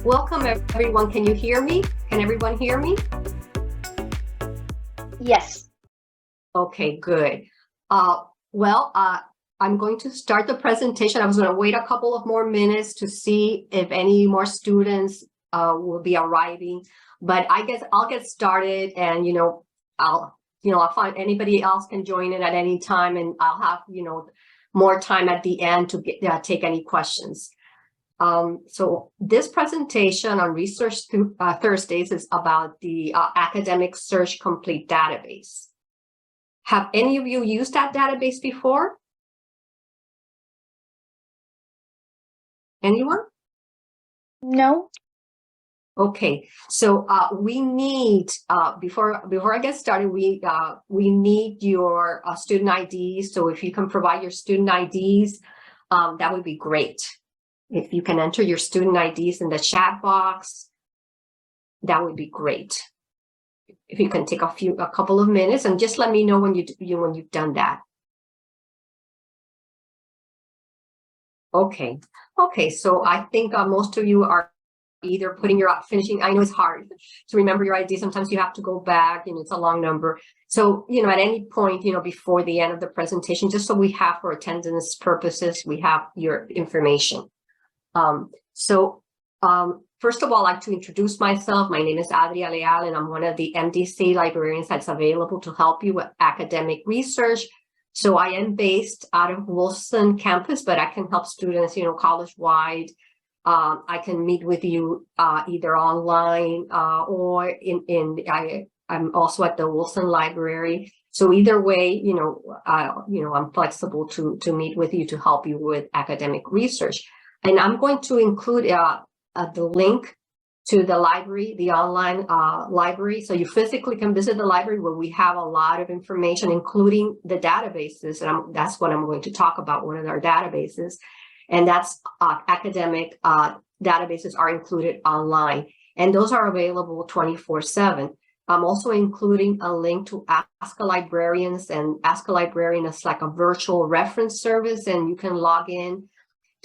Welcome, everyone. Can you hear me? Can everyone hear me? Yes. Okay, good. I'm going to start the presentation. I was going to wait a couple of more minutes to see if any more students will be arriving, but I guess I'll get started, and I'll find anybody else can join in at any time, and I'll have more time at the end to take any questions. So this presentation on Research Thursdays is about the Academic Search Complete database. Have any of you used that database before? Anyone? No. Okay, so we need before I get started, we need your student IDs. So if you can provide your student IDs, that would be great. If you can enter your student IDs in the chat box, that would be great. If you can take a couple of minutes and just let me know when you've done that. Okay. So I think most of you are either finishing. I know it's hard to remember your ID. Sometimes you have to go back, and it's a long number. So at any point, before the end of the presentation, just so we have for attendance purposes, we have your information. First of all, I'd like to introduce myself. My name is Adria Leal, and I'm one of the MDC librarians that's available to help you with academic research. So I am based out of Wilson campus, but I can help students, college-wide. I can meet with you either online or I'm also at the Wilson Library. So either way, I'm flexible to meet with you to help you with academic research. And I'm going to include the link to the library, the online library. So you physically can visit the library, where we have a lot of information, including the databases. And that's what I'm going to talk about, one of our databases. And that's academic databases are included online. And those are available 24/7. I'm also including a link to Ask a Librarian, and Ask a Librarian is like a virtual reference service, and you can log in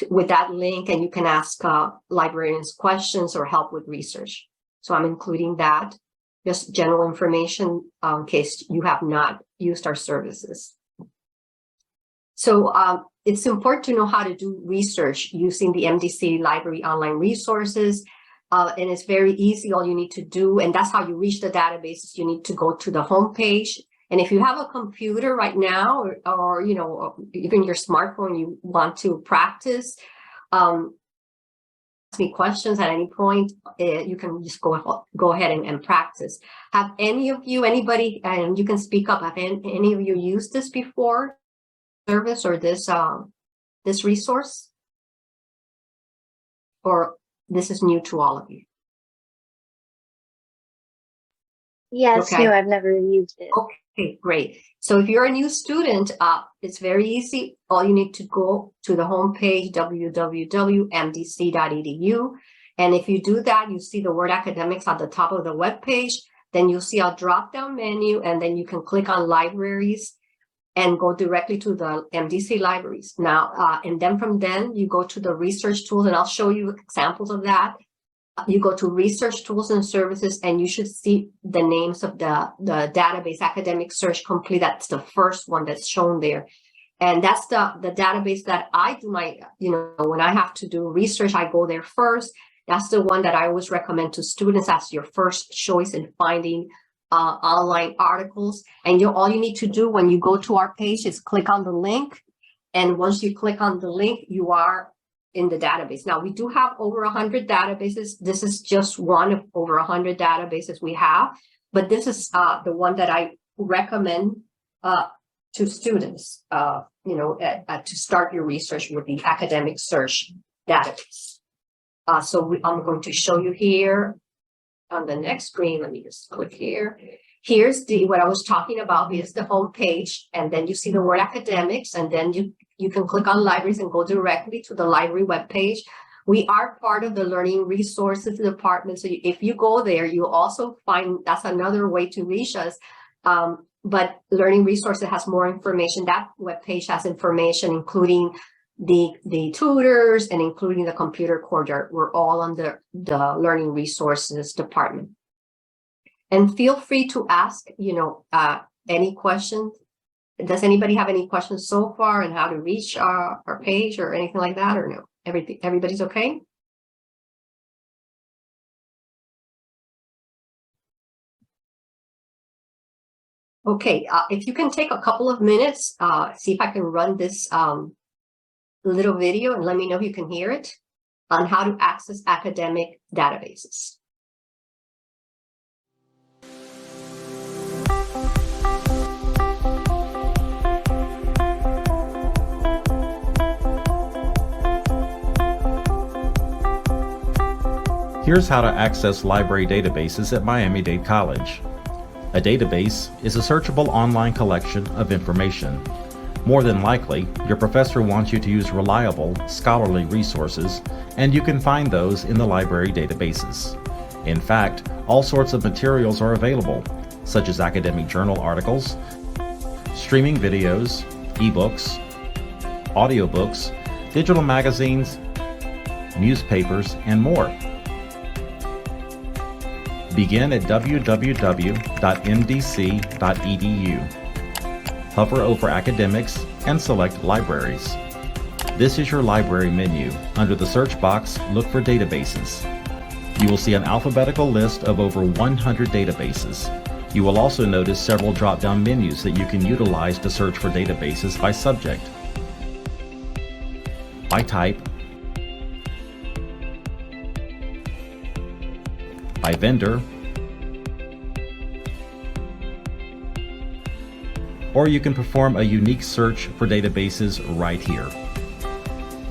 with that link, and you can ask librarians questions or help with research. So I'm including that, just general information in case you have not used our services. So it's important to know how to do research using the MDC Library online resources. And it's very easy. All you need to do, and that's how you reach the databases, you need to go to the home page. And if you have a computer right now, or even your smartphone, you want to practice, ask me questions at any point, you can just go ahead and practice. Have anybody, and you can speak up, have any of you used this before, service or this resource? Or this is new to all of you? Yes, okay. No, I've never used it. Okay, great. So if you're a new student, it's very easy. All you need to go to the homepage, www.mdc.edu. And if you do that, you see the word academics at the top of the web page. Then you'll see a drop-down menu, and then you can click on libraries and go directly to the MDC libraries. Now, and then from then you go to the research tools, and I'll show you examples of that. You go to research tools and services, and you should see the names of the database, Academic Search Complete. That's the first one that's shown there. And that's the database that I do when I have to do research, I go there first. That's the one that I always recommend to students as your first choice in finding online articles. And all you need to do when you go to our page is click on the link. And once you click on the link, you are in the database. Now, we do have over 100 databases. This is just one of over 100 databases we have, but this is the one that I recommend to students, to start your research with the Academic Search database. I'm going to show you here on the next screen. Let me just click here. Here's what I was talking about. Here's the home page, and then you see the word academics, and then you can click on libraries and go directly to the library webpage. We are part of the Learning Resources Department. So if you go there, you'll also find, that's another way to reach us. But Learning Resources has more information. That webpage has information, including the tutors and including the computer coordinator. We're all under the Learning Resources department. And feel free to ask, any questions. Does anybody have any questions so far on how to reach our page or anything like that, or no? Everybody's okay? Okay, if you can take a couple of minutes, see if I can run this little video and let me know if you can hear it on how to access academic databases. Here's how to access library databases at Miami-Dade College. A database is a searchable online collection of information. More than likely, your professor wants you to use reliable, scholarly resources, and you can find those in the library databases. In fact, all sorts of materials are available, such as academic journal articles, streaming videos, ebooks, audiobooks, digital magazines, newspapers, and more. Begin at www.mdc.edu. Hover over Academics and select Libraries. This is your library menu. Under the search box, look for Databases. You will see an alphabetical list of over 100 databases. You will also notice several drop-down menus that you can utilize to search for databases by subject, by type, by vendor, or you can perform a unique search for databases right here.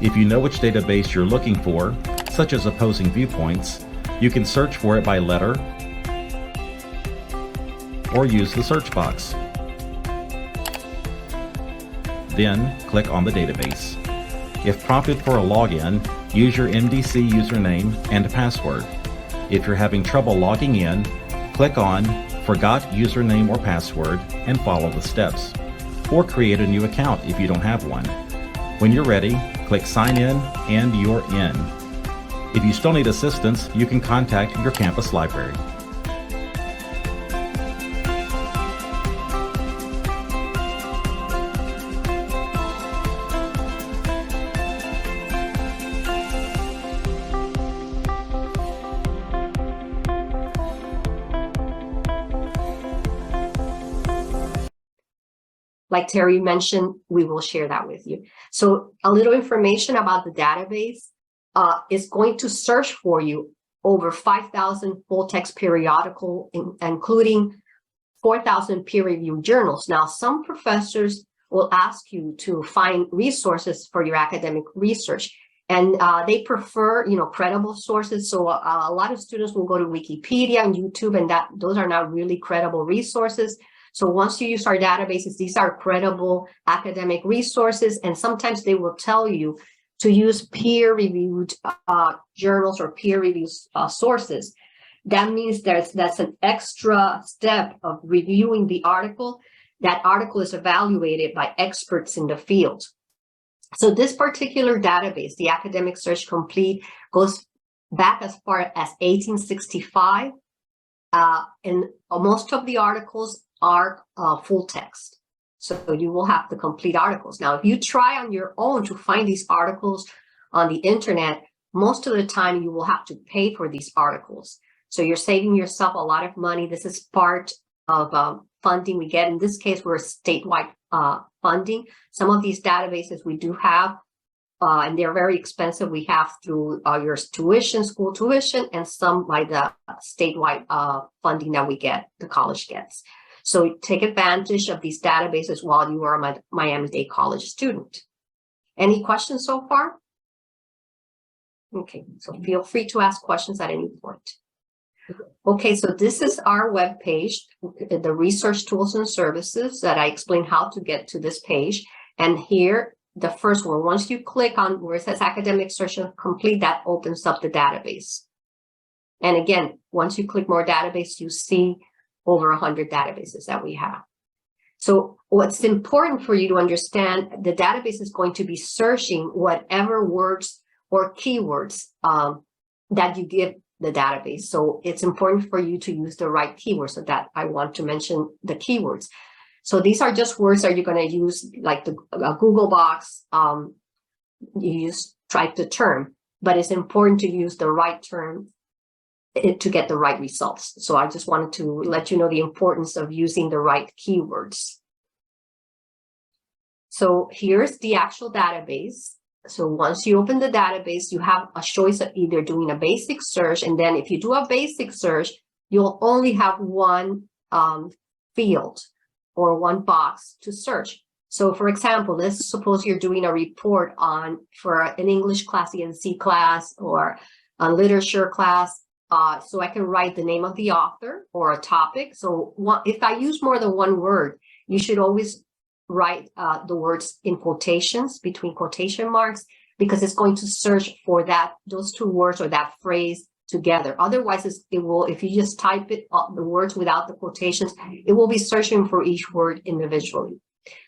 If you know which database you're looking for, such as opposing viewpoints, you can search for it by letter or use the search box. Then click on the database. If prompted for a login, use your MDC username and password. If you're having trouble logging in, click on Forgot Username or Password and follow the steps. Or create a new account if you don't have one. When you're ready, click Sign In and you're in. If you still need assistance, you can contact your campus library. Like Terry mentioned, we will share that with you. So a little information about the database is going to search for you over 5,000 full-text periodical, including 4,000 peer-reviewed journals. Now, some professors will ask you to find resources for your academic research, and they prefer, credible sources. So a lot of students will go to Wikipedia and YouTube, and those are not really credible resources. So once you use our databases, these are credible academic resources, and sometimes they will tell you to use peer-reviewed journals or peer-reviewed sources. That means that's an extra step of reviewing the article. That article is evaluated by experts in the field. So this particular database, the Academic Search Complete, goes back as far as 1865, and most of the articles are full text. So you will have the complete articles. Now, if you try on your own to find these articles on the internet, most of the time you will have to pay for these articles. So you're saving yourself a lot of money. This is part of funding we get. In this case, we're statewide funding. Some of these databases we do have, and they're very expensive. We have through your tuition, school tuition, and some by the statewide funding that we get, the college gets. So take advantage of these databases while you are a Miami-Dade College student. Any questions so far? Okay, so feel free to ask questions at any point. Okay, so this is our web page, the research tools and services that I explained how to get to this page. And here, the first one, once you click on where it says Academic Search Complete, that opens up the database. And again, once you click more database, you see over 100 databases that we have. So what's important for you to understand, the database is going to be searching whatever words or keywords that you give the database. So it's important for you to use the right keywords. So that I want to mention the keywords. So these are just words that you're going to use, like the Google box. You just type the term, but it's important to use the right term to get the right results. So I just wanted to let you know the importance of using the right keywords. So here's the actual database. So once you open the database, you have a choice of either doing a basic search, and then if you do a basic search, you'll only have one field or one box to search. So for example, let's suppose you're doing a report for an English class, ENC class, or a literature class. So I can write the name of the author or a topic. So if I use more than one word, you should always write the words in quotations, between quotation marks, because it's going to search for those two words or that phrase together. Otherwise, if you just type it, the words without the quotations, it will be searching for each word individually.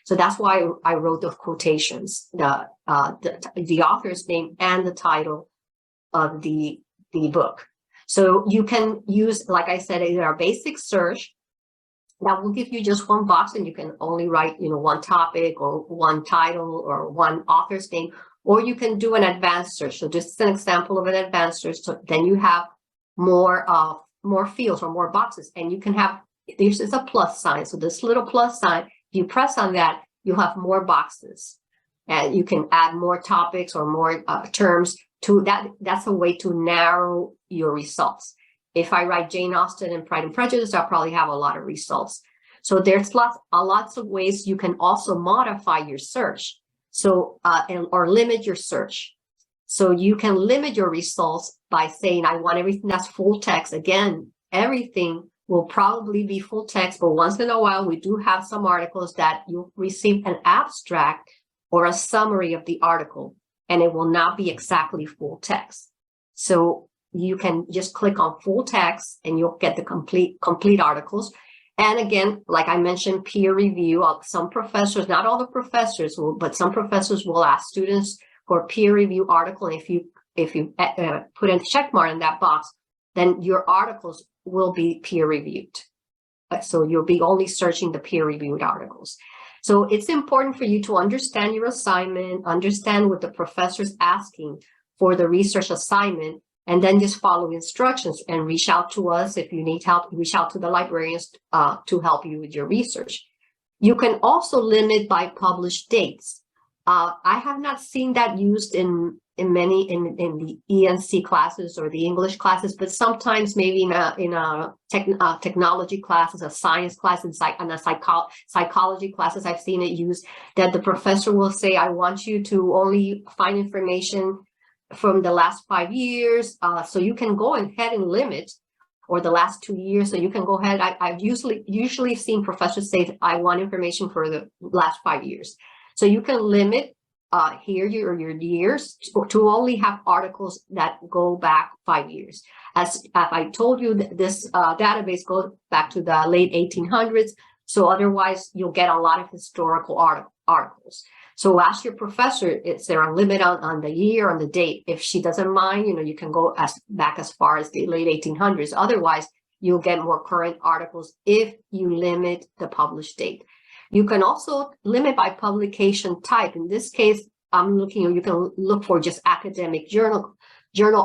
So that's why I wrote the quotations, the author's name and the title of the book. So you can use, like I said, either a basic search that will give you just one box, and you can only write, one topic or one title or one author's name, or you can do an advanced search. So this is an example of an advanced search. So then you have more fields or more boxes, and you can have, this is a plus sign. So this little plus sign, if you press on that, you have more boxes, and you can add more topics or more terms to that. That's a way to narrow your results. If I write Jane Austen and Pride and Prejudice, I'll probably have a lot of results. So there's lots of ways you can also modify your search. So or limit your search. So you can limit your results by saying, I want everything that's full text. Again, everything will probably be full text, but once in a while, we do have some articles that you'll receive an abstract or a summary of the article, and it will not be exactly full text. So you can just click on full text and you'll get the complete articles. And again, like I mentioned, peer review. Some professors, not all the professors will, but some professors will ask students for peer review article. And if you put a check mark in that box, then your articles will be peer reviewed. So you'll be only searching the peer reviewed articles. So it's important for you to understand your assignment, understand what the professor's asking for the research assignment, and then just follow instructions and reach out to us. If you need help, reach out to the librarians to help you with your research. You can also limit by published dates. I have not seen that used in the ENC classes or the English classes, but sometimes maybe in a technology classes, a science class, and psychology classes, I've seen it used, that the professor will say, I want you to only find information from the last 5 years. So you can go ahead and limit, or the last 2 years. So you can go ahead. I've usually seen professors say, I want information for the last 5 years. So you can limit here your years to only have articles that go back 5 years. As I told you, this database goes back to the late 1800s. So otherwise, you'll get a lot of historical articles. So ask your professor, is there a limit on the year, on the date? If she doesn't mind, you can go back as far as the late 1800s. Otherwise, you'll get more current articles if you limit the published date. You can also limit by publication type. In this case, you can look for just academic journal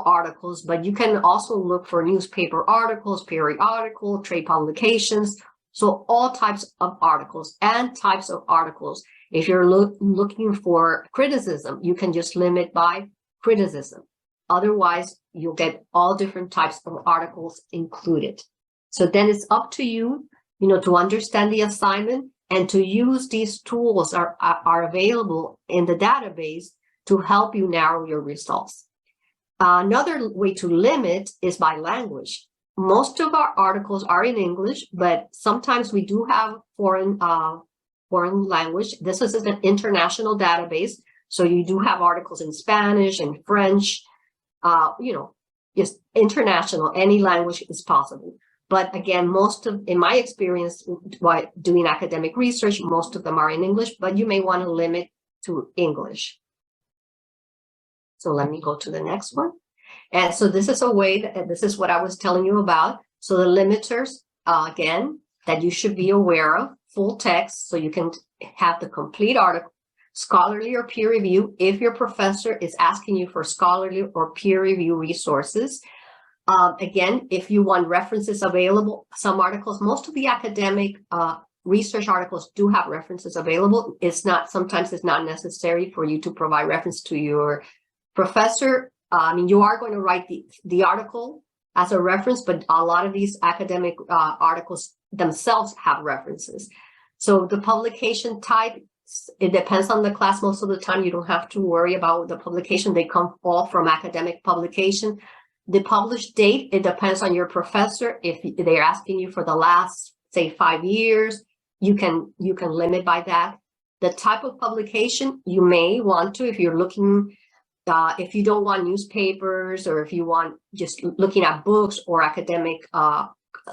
articles, but you can also look for newspaper articles, periodical, trade publications. So all types of articles and types of articles. If you're looking for criticism, you can just limit by criticism. Otherwise, you'll get all different types of articles included. So then it's up to you, to understand the assignment and to use these tools are available in the database to help you narrow your results. Another way to limit is by language. Most of our articles are in English, but sometimes we do have foreign language. This is an international database, so you do have articles in Spanish and French. Just international, any language is possible. But again, in my experience, while doing academic research, most of them are in English, but you may want to limit to English. So let me go to the next one. And so this is a way that, this is what I was telling you about. So the limiters, again, that you should be aware of, full text, so you can have the complete article, scholarly or peer review, if your professor is asking you for scholarly or peer review resources. Again, if you want references available, some articles, most of the academic research articles do have references available. Sometimes it's not necessary for you to provide reference to your professor. I mean, you are going to write the article as a reference, but a lot of these academic articles themselves have references. So the publication type, it depends on the class. Most of the time, you don't have to worry about the publication. They come all from academic publication. The published date, it depends on your professor. If they're asking you for the last, say, 5 years, you can limit by that. The type of publication, you may want to, if you're looking, if you don't want newspapers, or if you want just looking at books or academic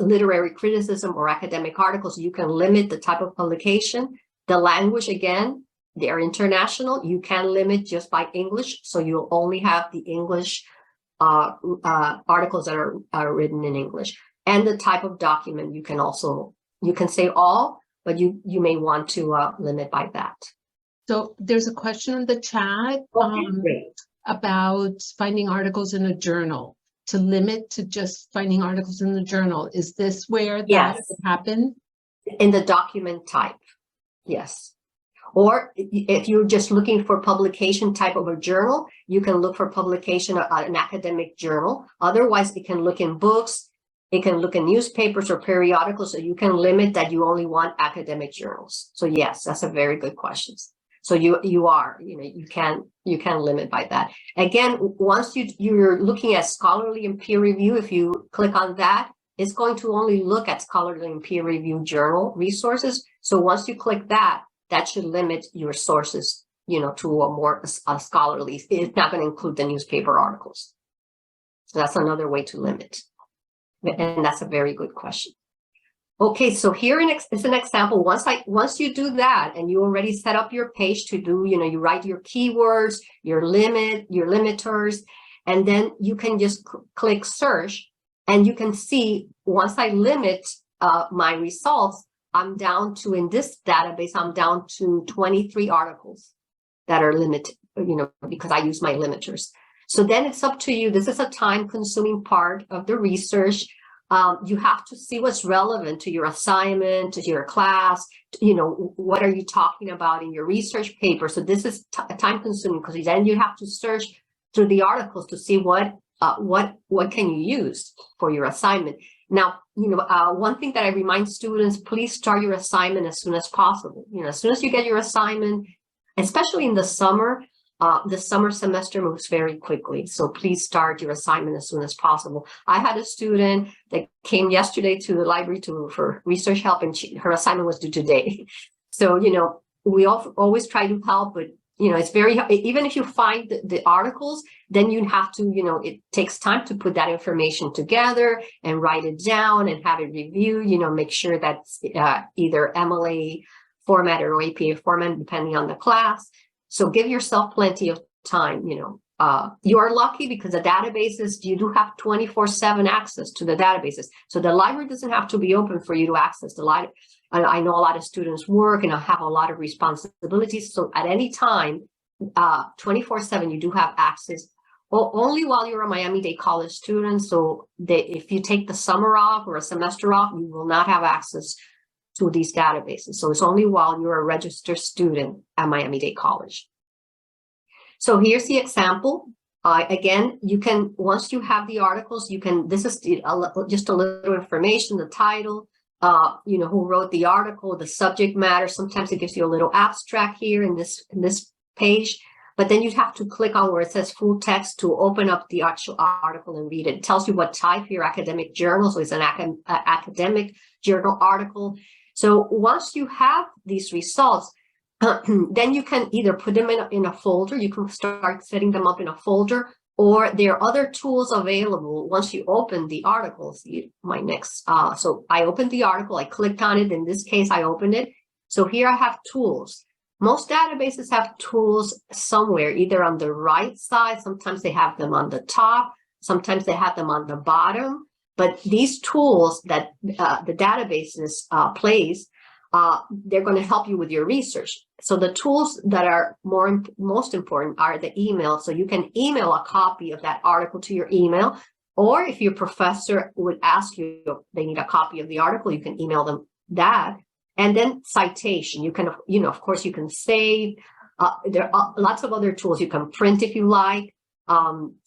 literary criticism or academic articles, you can limit the type of publication. The language, again, they're international. You can limit just by English, so you'll only have the English articles that are written in English. And the type of document, you can say all, but you may want to limit by that. So there's a question in the chat Great. about finding articles in a journal. To limit to just finding articles in the journal. Is this where that Yes. would happen? In the document type, yes. Or if you're just looking for publication type of a journal, you can look for publication an academic journal. Otherwise, it can look in books, it can look in newspapers or periodicals, so you can limit that you only want academic journals. So yes, that's a very good question. So you can limit by that. Again, once you're looking at scholarly and peer review, if you click on that, it's going to only look at scholarly and peer review journal resources. So once you click that, that should limit your sources, to a more scholarly. It's not going to include the newspaper articles. So that's another way to limit. And that's a very good question. Okay, so here is an example. Once you do that and you already set up your page to do, you write your keywords, your limiters, and then you can just click search, and you can see once I limit my results, I'm down to, in this database, I'm down to 23 articles that are limited, because I use my limiters. So then it's up to you. This is a time-consuming part of the research. You have to see what's relevant to your assignment, to your class, what are you talking about in your research paper. So this is time-consuming, because then you have to search through the articles to see what can you use for your assignment. Now, one thing that I remind students, please start your assignment as soon as possible. As soon as you get your assignment, especially in the summer semester moves very quickly. So please start your assignment as soon as possible. I had a student that came yesterday to the library for research help, and her assignment was due today. So, we always try to help, but it's very, even if you find the articles, then you have to, it takes time to put that information together and write it down and have it reviewed, make sure that's either MLA format or APA format, depending on the class. So give yourself plenty of time. You are lucky because the databases, you do have 24/7 access to the databases. So the library doesn't have to be open for you to access the library. I know a lot of students work and have a lot of responsibilities. So at any time, 24/7, you do have access. Well, only while you're a Miami-Dade College student. So if you take the summer off or a semester off, you will not have access to these databases. So it's only while you're a registered student at Miami-Dade College. So here's the example. Again, you can, once you have the articles, this is just a little information, the title, who wrote the article, the subject matter. Sometimes it gives you a little abstract here in this page, but then you'd have to click on where it says full text to open up the actual article and read it. It tells you what type, your academic journal. So it's an academic journal article. So once you have these results, then you can either put them in a folder. You can start setting them up in a folder, or there are other tools available once you open the articles. So I opened the article, I clicked on it. In this case, I opened it. So here I have tools. Most databases have tools somewhere, either on the right side. Sometimes they have them on the top. Sometimes they have them on the bottom. But these tools that the databases place, they're going to help you with your research. So the tools that are most important are the email. So you can email a copy of that article to your email, or if your professor would ask you, they need a copy of the article, you can email them that. And then citation, you can, of course, you can save. There are lots of other tools. You can print if you like.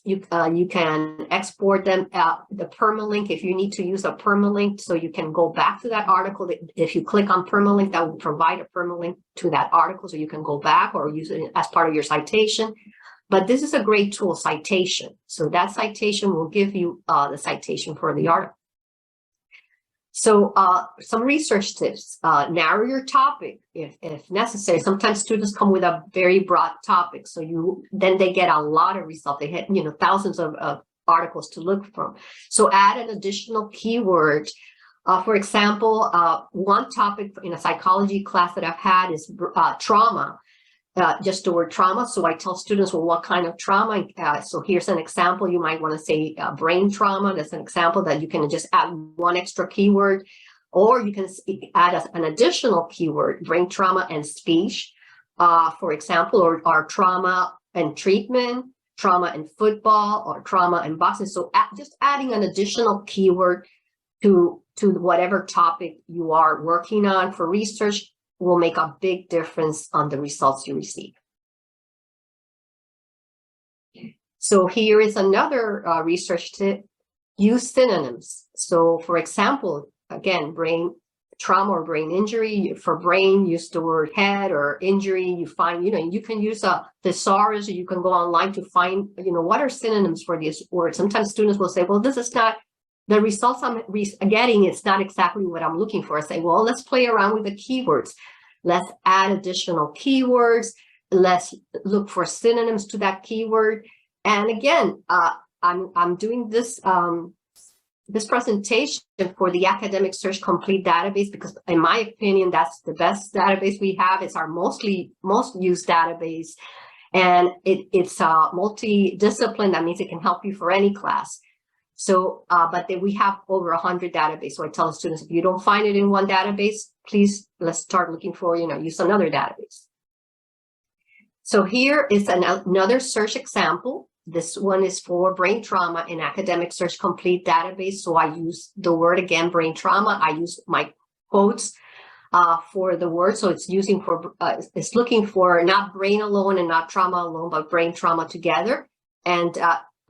You can export them, the permalink, if you need to use a permalink, so you can go back to that article. If you click on permalink, that will provide a permalink to that article, so you can go back or use it as part of your citation. But this is a great tool, citation. So that citation will give you the citation for the article. So some research tips: narrow your topic if necessary. Sometimes students come with a very broad topic, so then they get a lot of results. They had thousands of articles to look from. So add an additional keyword. For example, one topic in a psychology class that I've had is trauma. Just the word trauma. So I tell students, well, what kind of trauma? So here's an example. You might want to say brain trauma. That's an example that you can just add one extra keyword, or you can add an additional keyword, brain trauma and speech, for example, or trauma and treatment, trauma and football, or trauma and boxing. So just adding an additional keyword to whatever topic you are working on for research will make a big difference on the results you receive. So here is another research tip: use synonyms. So for example, again, brain trauma or brain injury. For brain, use the word head, or injury. You find, you can use a thesaurus, or you can go online to find, what are synonyms for these words. Sometimes students will say, well, this is not, the results I'm getting, it's not exactly what I'm looking for. I say, well, let's play around with the keywords. Let's add additional keywords. Let's look for synonyms to that keyword. And again, I'm doing this this presentation for the Academic Search Complete database because, in my opinion, that's the best database we have. It's our most used database, and it's multidiscipline. That means it can help you for any class. So, but then we have over 100 databases. So I tell the students, if you don't find it in one database, please, let's start looking for, use another database. So here is another search example. This one is for brain trauma in Academic Search Complete database. So I use the word again, brain trauma. I use my quotes for the word. So it's it's looking for not brain alone and not trauma alone, but brain trauma together. And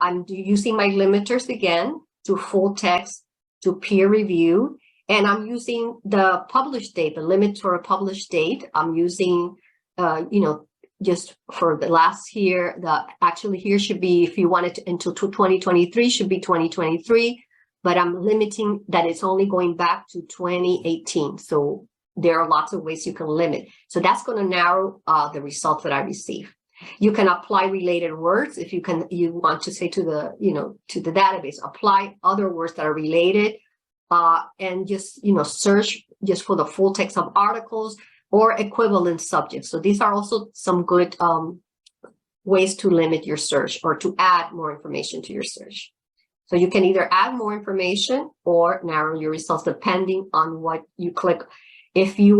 I'm using my limiters again to full text, to peer review, and I'm using the published date, the limit for a published date. I'm using, just for the last year, actually here should be, if you want it until 2023, should be 2023, but I'm limiting that it's only going back to 2018. So there are lots of ways you can limit. So that's going to narrow the results that I receive. You can apply related words if you want to say to the database, apply other words that are related, and just search just for the full text of articles or equivalent subjects. So these are also some good ways to limit your search or to add more information to your search. So you can either add more information or narrow your results depending on what you click. If you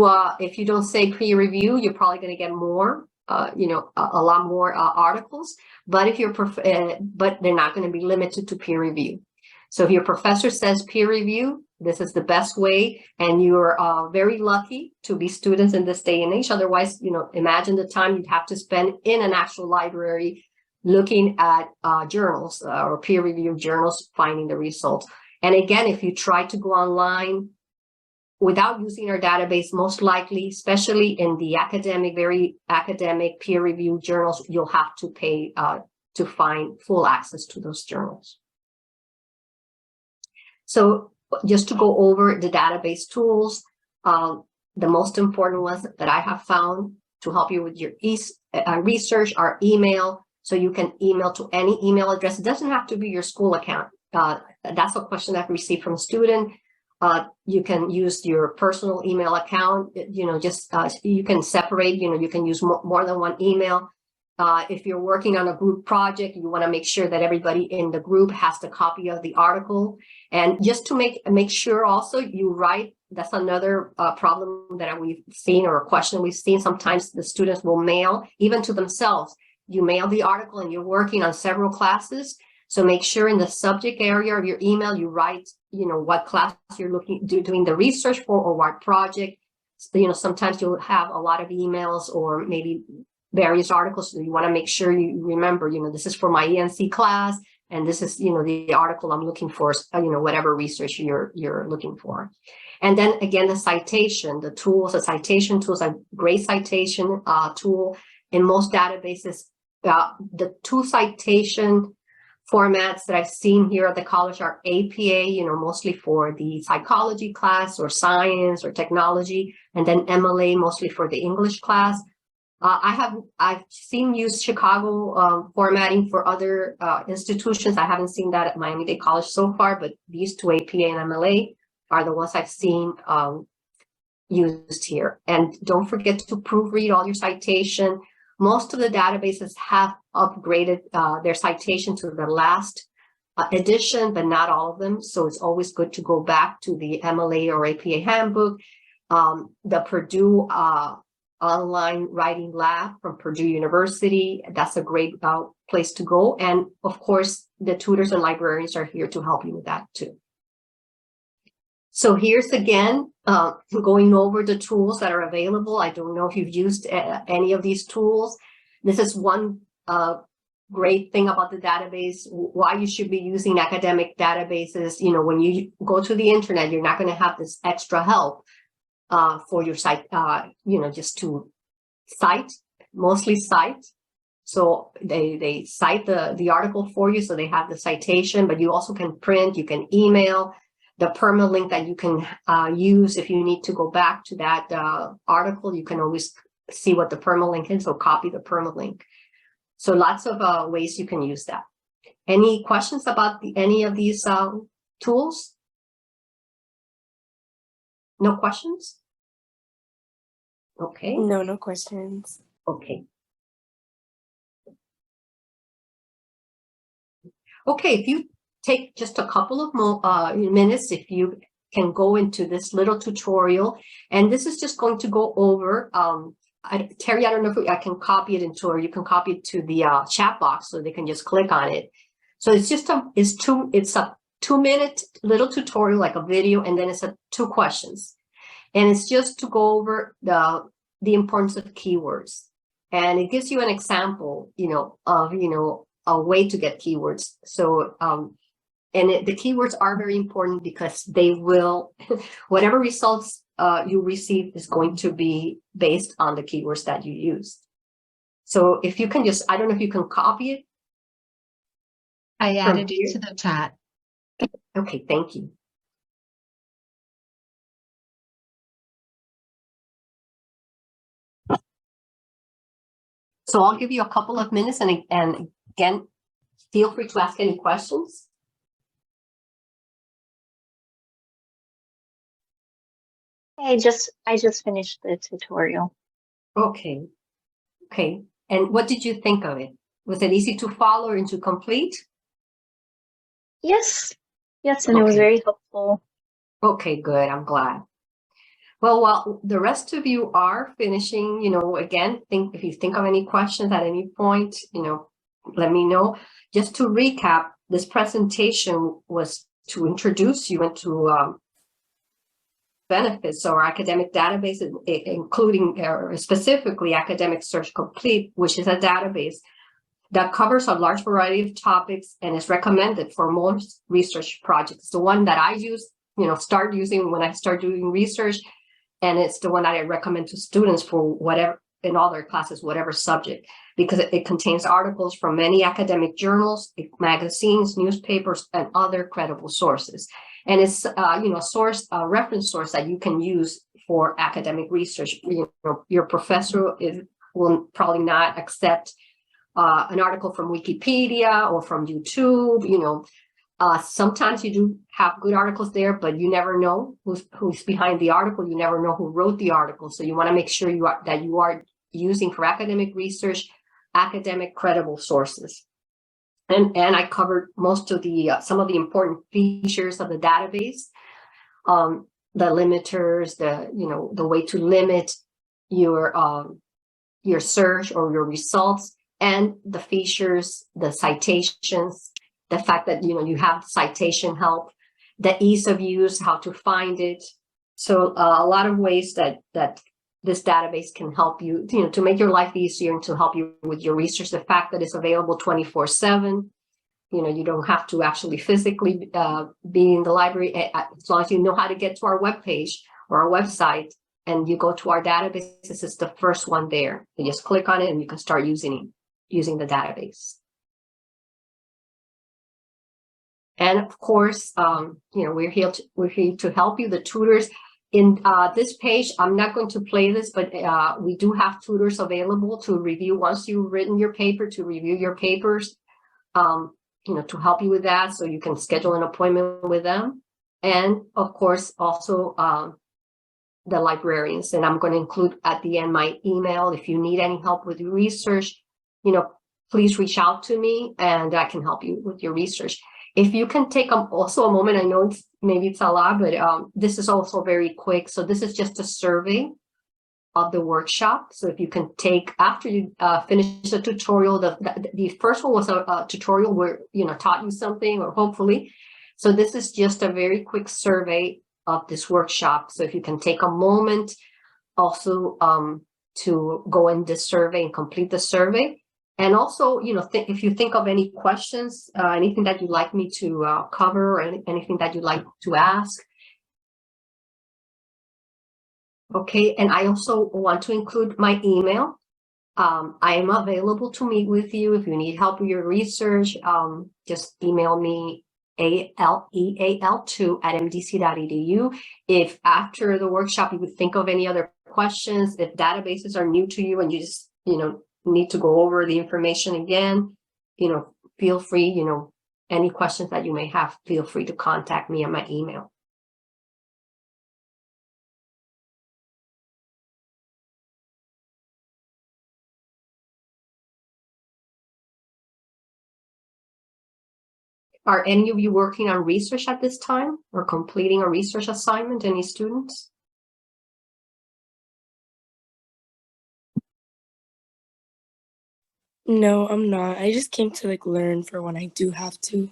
don't say peer review, you're probably going to get more. A lot more articles, but but they're not going to be limited to peer review. So if your professor says peer review, this is the best way, and you're very lucky to be students in this day and age. Otherwise, imagine the time you'd have to spend in an actual library looking at journals or peer review journals, finding the results. And again, if you try to go online without using our database, most likely, especially in the very academic peer review journals, you'll have to pay to find full access to those journals. So just to go over the database tools, the most important ones that I have found to help you with your research are email. So you can email to any email address. It doesn't have to be your school account. That's a question I've received from a student. You can use your personal email account, you can separate, you can use more than one email. If you're working on a group project, you want to make sure that everybody in the group has the copy of the article. And just to make sure also you write, that's another problem that we've seen, or a question we've seen. Sometimes the students will mail, even to themselves. You mail the article and you're working on several classes. So make sure in the subject area of your email, you write, what class you're doing the research for, or what project. Sometimes you'll have a lot of emails or maybe various articles. So you want to make sure you remember, this is for my ENC class, and this is, the article I'm looking for, whatever research you're looking for. And then again, the citation, the citation tools, a great citation tool. In most databases, the two citation formats that I've seen here at the college are APA, mostly for the psychology class or science or technology, and then MLA mostly for the English class. I've seen use Chicago formatting for other institutions. I haven't seen that at Miami-Dade College so far, but these two, APA and MLA, are the ones I've seen used here. And don't forget to proofread all your citation. Most of the databases have upgraded their citation to the last edition, but not all of them. So it's always good to go back to the MLA or APA handbook. The Purdue online writing lab from Purdue University, that's a great place to go. And of course, the tutors and librarians are here to help you with that too. So here's again, going over the tools that are available. I don't know if you've used any of these tools. This is one great thing about the database, why you should be using academic databases. When you go to the internet, you're not going to have this extra help for your site, just to cite, mostly cite. So they cite the article for you, so they have the citation, but you also can print, you can email. The permalink that you can use if you need to go back to that article, you can always see what the permalink is, or copy the permalink. So lots of ways you can use that. Any questions about any of these tools? No questions? Okay. No questions. Okay. Okay, if you take just a couple of more minutes, if you can go into this little tutorial, and this is just going to go over, Terry, I don't know if I can copy it into, or you can copy it to the chat box so they can just click on it. So it's just it's a 2-minute little tutorial, like a video, and then it's 2 questions. And it's just to go over the importance of keywords. And it gives you an example, of, a way to get keywords. So, the keywords are very important because they will, whatever results you receive is going to be based on the keywords that you use. So if you can just, I don't know if you can copy it. I added it to the chat. Okay, thank you. So I'll give you a couple of minutes, and again, feel free to ask any questions. I just finished the tutorial. Okay. And what did you think of it? Was it easy to follow and to complete? Yes, and it was very helpful. Okay, good. I'm glad. Well, while the rest of you are finishing, again, if you think of any questions at any point, let me know. Just to recap, this presentation was to introduce you into benefits of our academic database, including specifically Academic Search Complete, which is a database that covers a large variety of topics and is recommended for most research projects. The one that I use, start using when I start doing research, and it's the one that I recommend to students for whatever, in all their classes, whatever subject, because it contains articles from many academic journals, magazines, newspapers, and other credible sources. And it's a reference source that you can use for academic research. Your professor will probably not accept an article from Wikipedia or from YouTube, sometimes you do have good articles there, but you never know who's behind the article. You never know who wrote the article. So you want to make sure that you are using for academic research, academic credible sources. And I covered most of the some of the important features of the database, the limiters, the way to limit your search or your results, and the features, the citations, the fact that you have citation help, the ease of use, how to find it. So a lot of ways that this database can help you, to make your life easier and to help you with your research. The fact that it's available 24/7, you don't have to actually physically be in the library, as long as you know how to get to our webpage or our website, and you go to our database. This is the first one there. You just click on it and you can start using the database. And of course, we're here to help you. The tutors in this page, I'm not going to play this, but we do have tutors available to review once you've written your paper, to review your papers, to help you with that, so you can schedule an appointment with them. And of course, also the librarians. And I'm going to include at the end my email. If you need any help with your research, please reach out to me and I can help you with your research. If you can take also a moment, I know maybe it's a lot, but this is also very quick. So this is just a survey of the workshop. So if you can take, after you finish the tutorial, the first one was a tutorial where, taught you something, or hopefully. So this is just a very quick survey of this workshop. So if you can take a moment also to go in this survey and complete the survey. And also, if you think of any questions, anything that you'd like me to cover, or anything that you'd like to ask. Okay, and I also want to include my email. I am available to meet with you. If you need help with your research, just email me aeal2@mdc.edu. If after the workshop you would think of any other questions, if databases are new to you and you just, need to go over the information again, feel free, any questions that you may have, feel free to contact me on my email. Are any of you working on research at this time or completing a research assignment? Any students? No, I'm not. I just came to learn for when I do have to.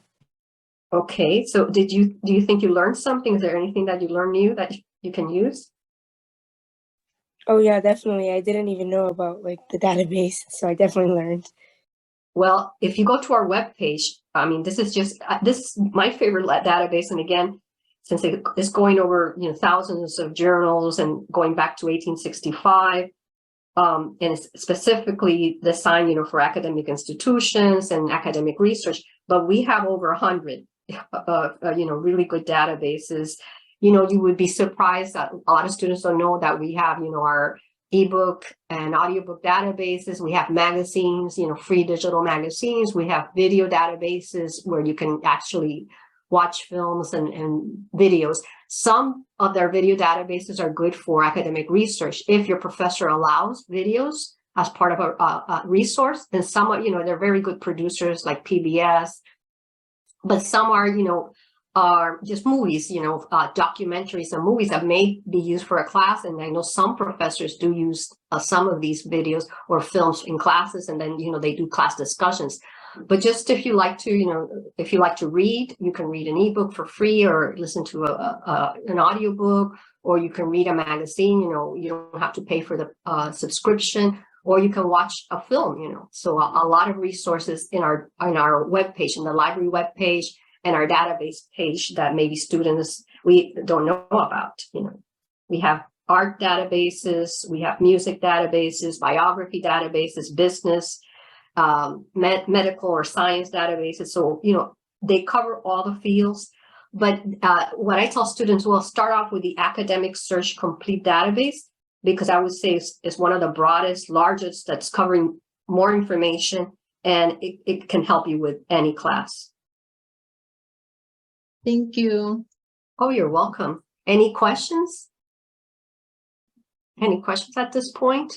Okay, so do you think you learned something? Is there anything that you learned new that you can use? Oh yeah, definitely. I didn't even know about the database, so I definitely learned. Well, if you go to our webpage, this is my favorite database. And again, since it's going over thousands of journals and going back to 1865, and it's specifically designed for academic institutions and academic research. But we have over 100 really good databases. You would be surprised that a lot of students don't know that we have our ebook and audiobook databases. We have magazines, free digital magazines. We have video databases where you can actually watch films and videos. Some of their video databases are good for academic research. If your professor allows videos as part of a resource, then some are, they're very good producers like PBS, but some are just movies, documentaries and movies that may be used for a class. And I know some professors do use some of these videos or films in classes, and then, they do class discussions. But just if you like to read, you can read an ebook for free, or listen to an audiobook, or you can read a magazine. You don't have to pay for the subscription, or you can watch a film. So a lot of resources in our webpage, in the library webpage, and our database page that maybe students we don't know about. We have art databases, we have music databases, biography databases, business, medical or science databases. So, they cover all the fields. But what I tell students, well, start off with the Academic Search Complete database, because I would say it's one of the broadest, largest, that's covering more information. and it can help you with any class. Thank you. Oh, you're welcome. Any questions? Any questions at this point?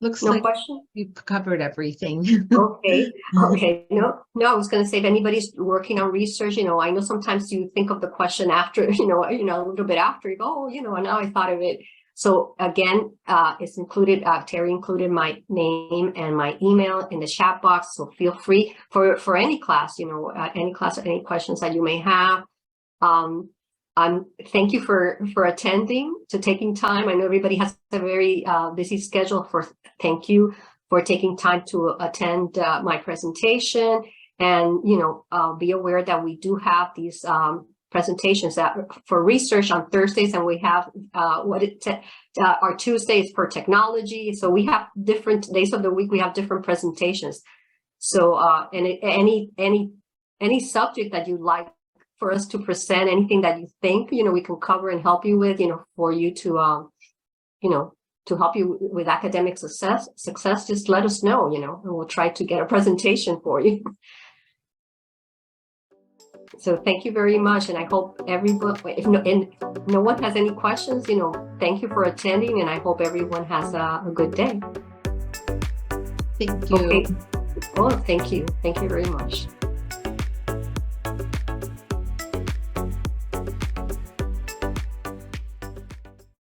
Looks No like question? we've covered everything. Okay. Okay. No, I was going to say, if anybody's working on research, I know sometimes you think of the question after, a little bit after, you go, oh, now I thought of it. So again, it's included, Terry included my name and my email in the chat box. So feel free for any class, any class or any questions that you may have. Thank you for attending, to taking time. I know everybody has a very busy schedule. Thank you for taking time to attend my presentation, and be aware that we do have these presentations that for research on Thursdays, and we have our Tuesdays for technology. So we have different days of the week. We have different presentations. So and any subject that you like for us to present, anything that you think we can cover and help you with, for you to to help you with academic success, just let us know, and we'll try to get a presentation for you. So thank you very much, and I hope everybody, if no one has any questions, thank you for attending, and I hope everyone has a good day. Thank you. Okay. Oh, thank you very much.